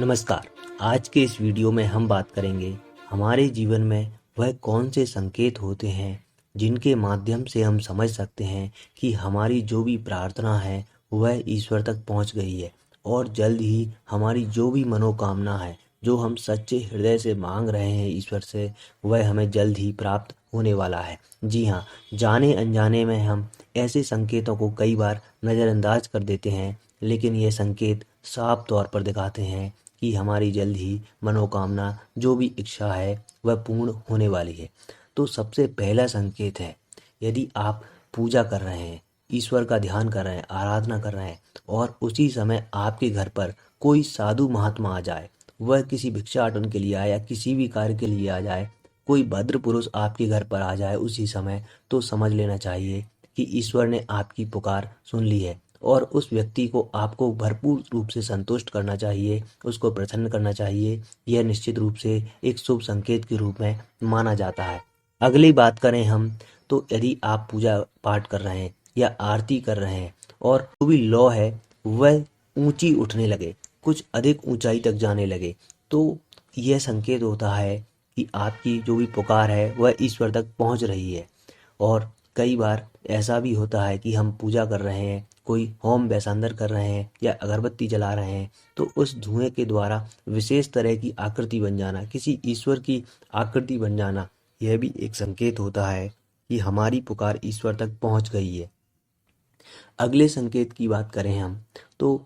नमस्कार। आज के इस वीडियो में हम बात करेंगे हमारे जीवन में वह कौन से संकेत होते हैं जिनके माध्यम से हम समझ सकते हैं कि हमारी जो भी प्रार्थना है वह ईश्वर तक पहुंच गई है और जल्द ही हमारी जो भी मनोकामना है, जो हम सच्चे हृदय से मांग रहे हैं ईश्वर से, वह हमें जल्द ही प्राप्त होने वाला है। जी हाँ, जाने अनजाने में हम ऐसे संकेतों को कई बार नज़रअंदाज कर देते हैं, लेकिन ये संकेत साफ तौर पर दिखाते हैं कि हमारी जल्द ही मनोकामना जो भी इच्छा है वह पूर्ण होने वाली है। तो सबसे पहला संकेत है, यदि आप पूजा कर रहे हैं, ईश्वर का ध्यान कर रहे हैं, आराधना कर रहे हैं और उसी समय आपके घर पर कोई साधु महात्मा आ जाए, वह किसी भिक्षाटन के लिए आए या किसी भी कार्य के लिए आ जाए, कोई भद्र पुरुष आपके घर पर आ जाए उसी समय, तो समझ लेना चाहिए कि ईश्वर ने आपकी पुकार सुन ली है और उस व्यक्ति को आपको भरपूर रूप से संतुष्ट करना चाहिए, उसको प्रसन्न करना चाहिए। यह निश्चित रूप से एक शुभ संकेत के रूप में माना जाता है। अगली बात करें हम, तो यदि आप पूजा पाठ कर रहे हैं या आरती कर रहे हैं और जो भी लौ है वह ऊंची उठने लगे, कुछ अधिक ऊंचाई तक जाने लगे, तो यह संकेत होता है कि आपकी जो भी पुकार है वह ईश्वर तक पहुंच रही है। और कई बार ऐसा भी होता है कि हम पूजा कर रहे हैं, कोई होम वैसांदर कर रहे हैं या अगरबत्ती जला रहे हैं, तो उस धुएं के द्वारा विशेष तरह की आकृति बन जाना, किसी ईश्वर की आकृति बन जाना, यह भी एक संकेत होता है कि हमारी पुकार ईश्वर तक पहुंच गई है। अगले संकेत की बात करें हम, तो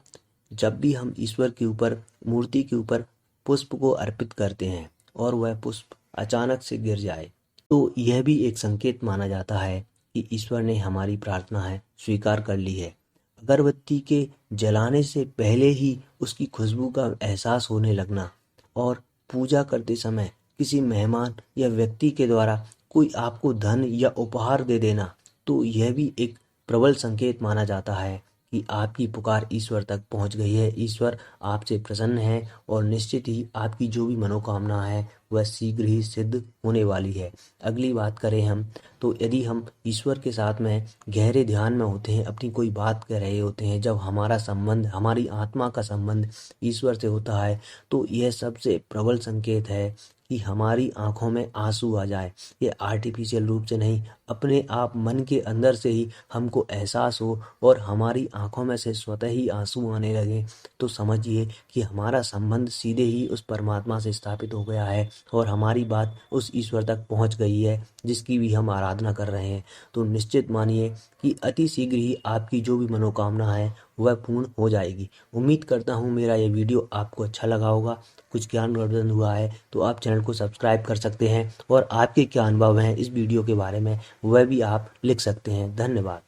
जब भी हम ईश्वर के ऊपर, मूर्ति के ऊपर पुष्प को अर्पित करते हैं और वह पुष्प अचानक से गिर जाए, तो यह भी एक संकेत माना जाता है कि ईश्वर ने हमारी प्रार्थना है स्वीकार कर ली है। अगरबत्ती के जलाने से पहले ही उसकी खुशबू का एहसास होने लगना और पूजा करते समय किसी मेहमान या व्यक्ति के द्वारा कोई आपको धन या उपहार दे देना, तो यह भी एक प्रबल संकेत माना जाता है कि आपकी पुकार ईश्वर तक पहुंच गई है, ईश्वर आपसे प्रसन्न है और निश्चित ही आपकी जो भी मनोकामना है वह शीघ्र ही सिद्ध होने वाली है। अगली बात करें हम, तो यदि हम ईश्वर के साथ में गहरे ध्यान में होते हैं, अपनी कोई बात कह रहे होते हैं, जब हमारा संबंध, हमारी आत्मा का संबंध ईश्वर से होता है, तो यह सबसे प्रबल संकेत है कि हमारी आंखों में आंसू आ जाए। ये आर्टिफिशियल रूप से नहीं, अपने आप मन के अंदर से ही हमको एहसास हो और हमारी आंखों में से स्वतः ही आंसू आने लगे, तो समझिए कि हमारा संबंध सीधे ही उस परमात्मा से स्थापित हो गया है और हमारी बात उस ईश्वर तक पहुंच गई है जिसकी भी हम आराधना कर रहे हैं। तो निश्चित मानिए कि अति शीघ्र ही आपकी जो भी मनोकामना है वह पूर्ण हो जाएगी। उम्मीद करता हूँ मेरा ये वीडियो आपको अच्छा लगा होगा, कुछ ज्ञानवर्धन हुआ है, तो आप चैनल को सब्सक्राइब कर सकते हैं और आपके क्या अनुभव हैं इस वीडियो के बारे में वह भी आप लिख सकते हैं। धन्यवाद।